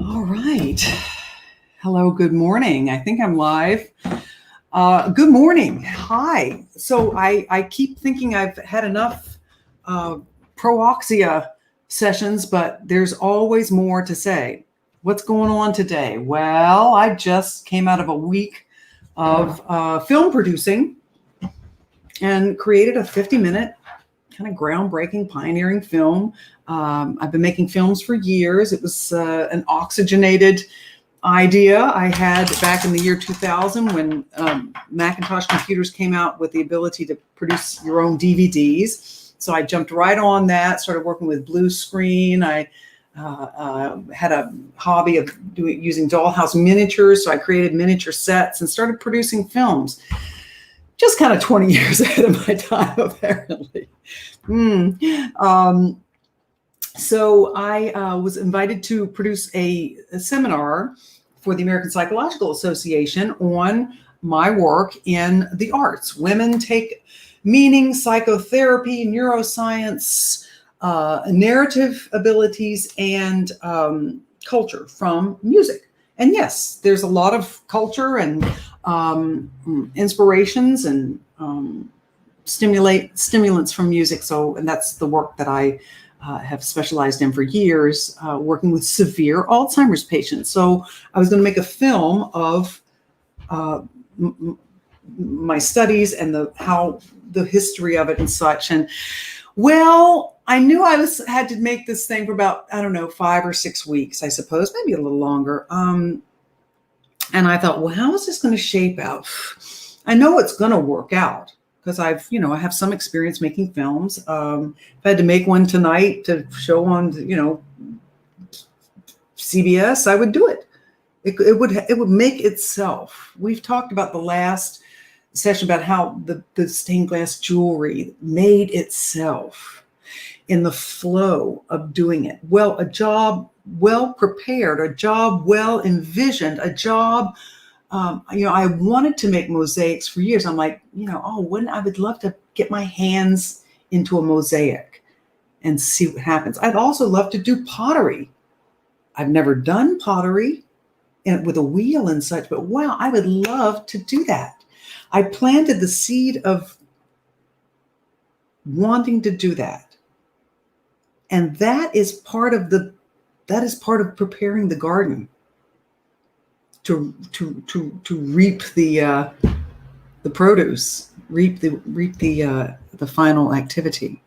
All right. Hello, good morning. I think I'm live. Good morning. Hi. So I keep thinking I've had enough PROoxia sessions, but there's always more to say. What's going on today? Well, I just came out of a week of film producing and created a 50-minute kind of groundbreaking, pioneering film. I've been making films for years. It was an oxygenated idea I had back in the year 2000 when Macintosh computers came out with the ability to produce your own DVDs. So I jumped right on that, started working with blue screen. I had a hobby of using dollhouse miniatures. So I created miniature sets and started producing films. Just kind of 20 years ahead of my time, apparently. So I was invited to produce a seminar for the American Psychological Association on my work in the arts. Women take meaning, psychotherapy, neuroscience, narrative abilities, and culture from music. And yes, there's a lot of culture and inspirations and stimulants from music. And that's the work that I have specialized in for years, working with severe Alzheimer's patients. So I was going to make a film of my studies and the history of it and such. And well, I knew I had to make this thing for about, 5 or 6 weeks, I suppose, maybe a little longer. And I thought, well, how is this going to shape out? I know it's going to work out because I have some experience making films. If I had to make one tonight to show on, CBS, I would do it. It would make itself. We've talked about the last session about how the stained glass jewelry made itself in the flow of doing it. Well, a job well prepared, a job well envisioned, a job, I wanted to make mosaics for years. I'm like, I would love to get my hands into a mosaic and see what happens. I'd also love to do pottery. I've never done pottery with a wheel and such, but wow, I would love to do that. I planted the seed of wanting to do that. And that is part of preparing the garden to reap the produce, reap the final activity.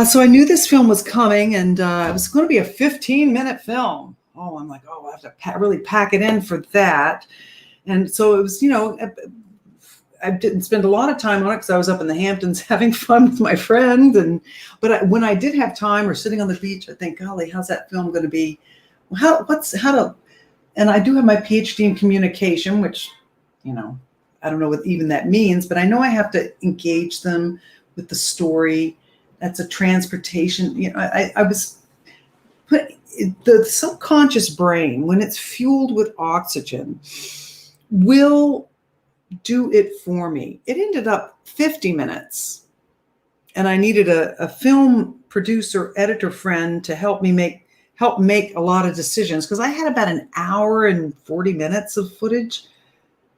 So I knew this film was coming, and it was going to be a 15-minute film. Oh, I'm like, I have to really pack it in for that. And so it was, I didn't spend a lot of time on it because I was up in the Hamptons having fun with my friend. But when I did have time or sitting on the beach, I think, golly, how's that film going to be? And I do have my PhD in communication, which, I don't know what even that means, but I know I have to engage them with the story. That's a transportation. The subconscious brain, when it's fueled with oxygen, will do it for me. It ended up 50 minutes, and I needed a film producer, editor friend to help make a lot of decisions, because I had about an hour and 40 minutes of footage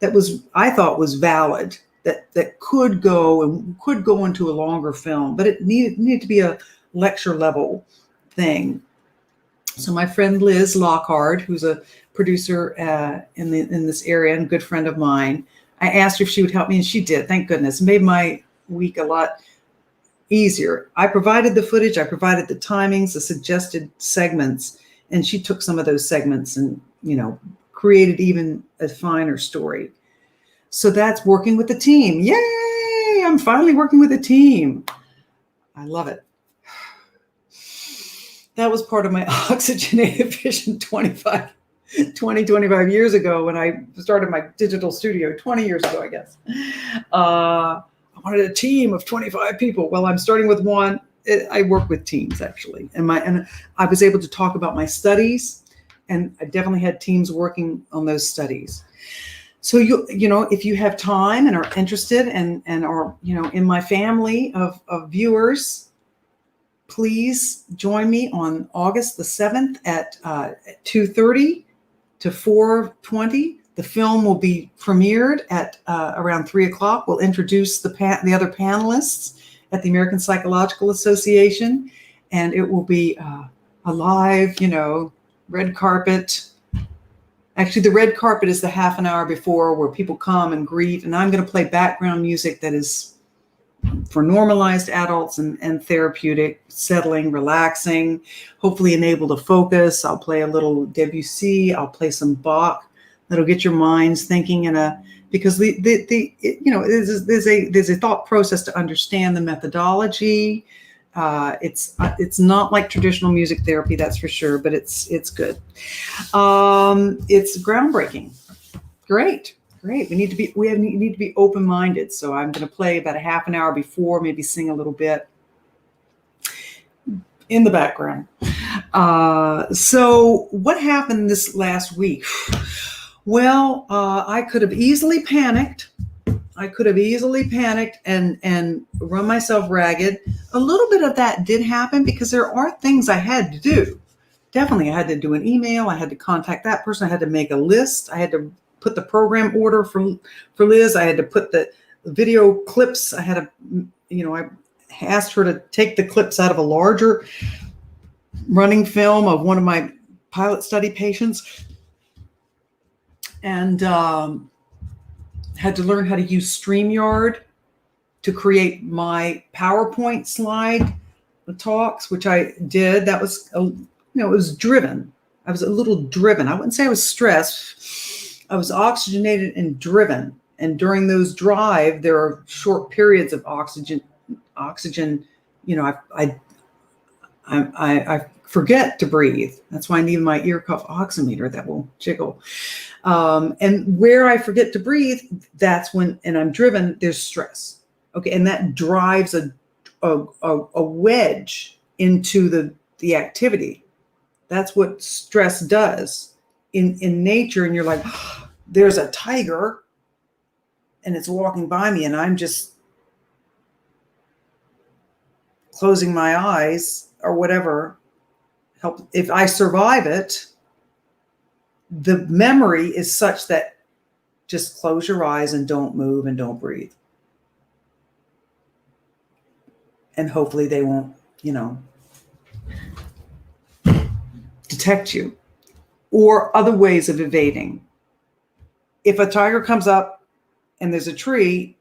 that I thought was valid, that could go into a longer film, but it needed to be a lecture level thing. So my friend Liz Lockhart, who's a producer in this area and a good friend of mine, I asked her if she would help me, and she did. Thank goodness. It made my week a lot easier. I provided the footage, I provided the timings, the suggested segments, and she took some of those segments and, created even a finer story. So that's working with the team. Yay! I'm finally working with a team. I love it. That was part of my oxygenated vision 25 years ago when I started my digital studio, 20 years ago, I guess. I wanted a team of 25 people. Well, I'm starting with one. I work with teams, actually. And I was able to talk about my studies, and I definitely had teams working on those studies. So if you have time and are interested and are, in my family of viewers, please join me on August the 7th at 2:30 to 4:20. The film will be premiered at around 3 o'clock. We'll introduce the other panelists at the American Psychological Association, and it will be a live, red carpet. Actually, the red carpet is the half an hour before, where people come and greet, and I'm going to play background music that is for normalized adults and therapeutic, settling, relaxing, hopefully enable to focus. I'll play a little Debussy. I'll play some Bach. That'll get your minds thinking because there's a thought process to understand the methodology. It's not like traditional music therapy, that's for sure, but it's good. It's groundbreaking. Great. We need to be open-minded. So I'm going to play about a half an hour before, maybe sing a little bit in the background. So what happened this last week? Well, I could have easily panicked. And run myself ragged. A little bit of that did happen because there are things I had to do. Definitely, I had to do an email. I had to contact that person. I had to make a list. I had to put the program order for Liz. I had to put the video clips. I had to, I asked her to take the clips out of a larger running film of one of my pilot study patients, and had to learn how to use StreamYard to create my PowerPoint slide talks, which I did. That was, it was driven. I was a little driven. I wouldn't say I was stressed. I was oxygenated and driven. And during those drive, there are short periods of oxygen. I forget to breathe. That's why I need my ear cuff oximeter that will jiggle. And where I forget to breathe, that's when, and I'm driven, there's stress. Okay. And that drives a wedge into the activity. That's what stress does in nature. And you're like, oh, there's a tiger and it's walking by me, and I'm just closing my eyes or whatever. Help. If I survive it, the memory is such that just close your eyes and don't move and don't breathe. And hopefully they won't, detect you. Or other ways of evading. If a tiger comes up and there's a tree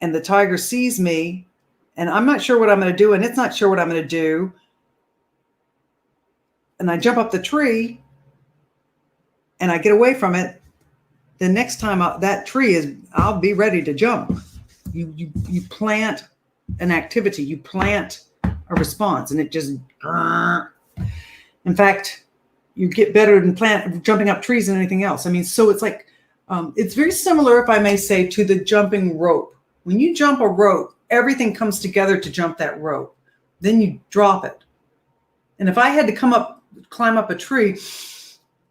and the tiger sees me and I'm not sure what I'm going to do and it's not sure what I'm going to do, and I jump up the tree and I get away from it, the next time that tree is, I'll be ready to jump. You plant an activity, you plant a response, and it just, in fact, you get better than jumping up trees than anything else. I mean, so it's like, it's very similar, if I may say, to the jumping rope. When you jump a rope, everything comes together to jump that rope. Then you drop it. And if I had to climb up a tree,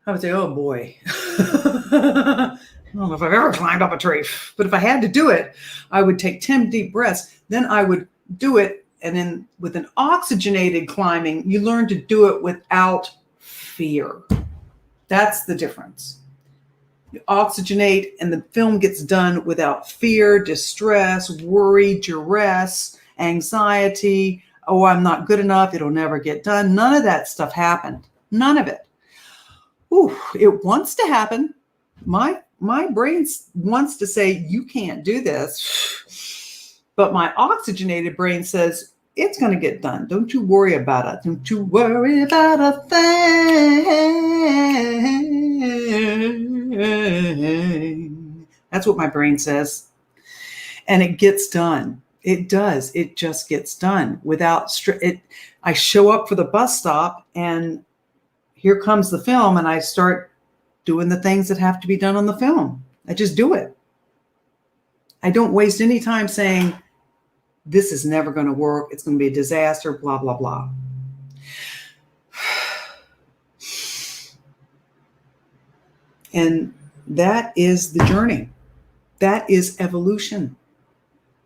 I would say, oh boy. I don't know if I've ever climbed up a tree, but if I had to do it, I would take 10 deep breaths. Then I would do it. And then with an oxygenated climbing, you learn to do it without fear. That's the difference. You oxygenate and the film gets done without fear, distress, worry, duress, anxiety. Oh, I'm not good enough. It'll never get done. None of that stuff happened. None of it. Ooh, it wants to happen. My brain wants to say, you can't do this. But my oxygenated brain says, it's going to get done. Don't you worry about it. Don't you worry about a thing. That's what my brain says. And it gets done. It does. It just gets done without I show up for the bus stop and here comes the film and I start doing the things that have to be done on the film. I just do it. I don't waste any time saying, this is never going to work. It's going to be a disaster, blah, blah, blah. And that is the journey. That is evolution.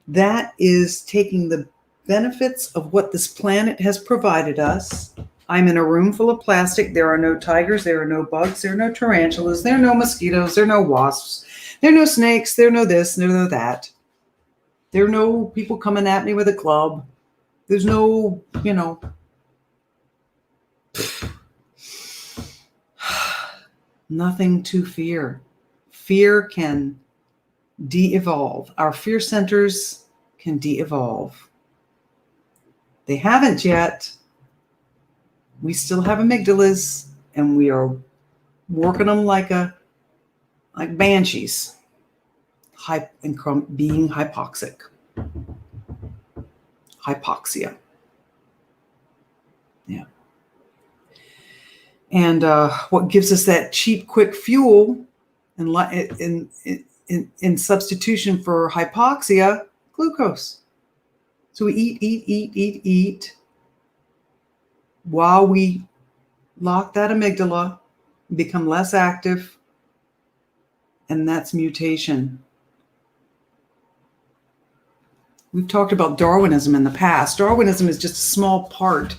That is taking the benefits of what this planet has provided us. I'm in a room full of plastic. There are no tigers. There are no bugs. There are no tarantulas. There are no mosquitoes. There are no wasps. There are no snakes. There are no this. There are no that. There are no people coming at me with a club. There's no, nothing to fear. Fear can de-evolve. Our fear centers can de-evolve. They haven't yet. We still have amygdalas, and we are working them like banshees, being hypoxic. Hypoxia. Yeah. And what gives us that cheap, quick fuel in substitution for hypoxia? Glucose. So we eat while we lock that amygdala, become less active, and that's mutation. We've talked about Darwinism in the past. Darwinism is just a small part.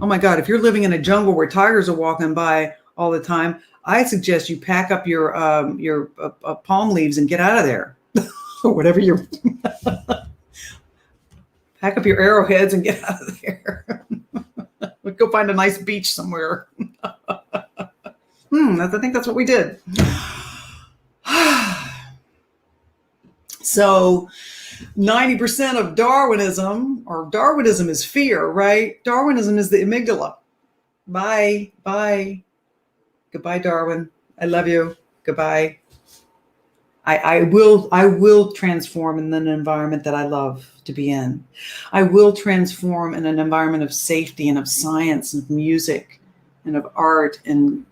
Oh my God, if you're living in a jungle where tigers are walking by all the time, I suggest you pack up your palm leaves and get out of there. Or whatever you're... Pack up your arrowheads and get out of there. Go find a nice beach somewhere. I think that's what we did. So 90% of Darwinism is fear, right? Darwinism is the amygdala. Bye. Goodbye, Darwin. I love you. Goodbye. I will transform in an environment that I love to be in. I will transform in an environment of safety and of science and of music and of art and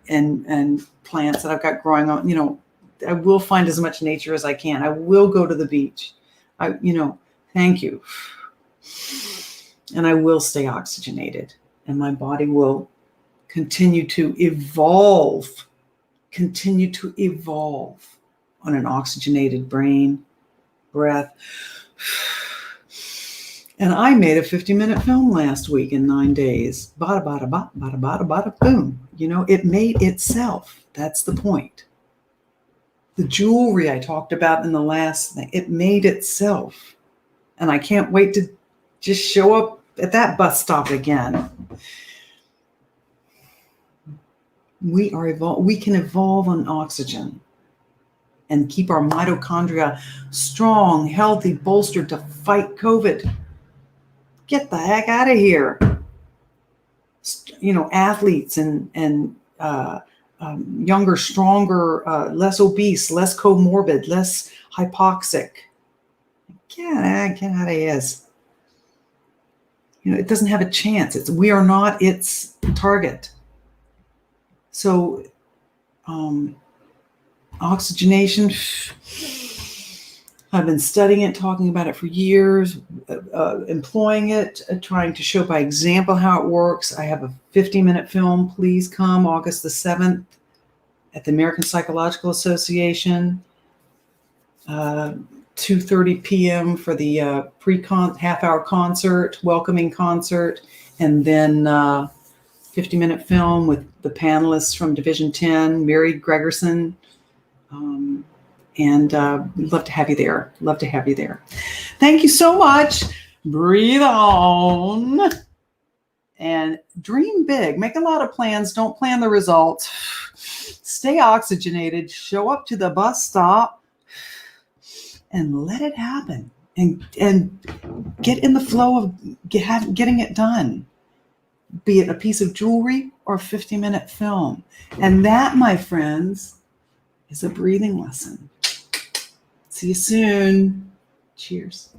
plants that I've got growing on. I will find as much nature as I can. I will go to the beach. Thank you. And I will stay oxygenated, and my body will continue to evolve on an oxygenated brain, breath. And I made a 50-minute film last week in 9 days. Bada, bada, bada, bada, bada, bada, boom. It made itself. That's the point. The jewelry I talked about in the last thing, it made itself. And I can't wait to just show up at that bus stop again. We can evolve on oxygen and keep our mitochondria strong, healthy, bolstered to fight COVID. Get the heck out of here. Athletes and younger, stronger, less obese, less comorbid, less hypoxic. Get out of here. It doesn't have a chance. We are not its target. So, oxygenation, I've been studying it, talking about it for years, employing it, trying to show by example how it works. I have a 50-minute film. Please come August the 7th at the American Psychological Association, 2:30 p.m. for the half-hour concert, welcoming concert, and then 50-minute film with the panelists from Division 10, Mary Gregerson, and we'd love to have you there. Love to have you there. Thank you so much. Breathe on and dream big. Make a lot of plans. Don't plan the results. Stay oxygenated. Show up to the bus stop and let it happen. And get in the flow of getting it done. Be it a piece of jewelry or a 50-minute film. And that, my friends, is a breathing lesson. See you soon. Cheers.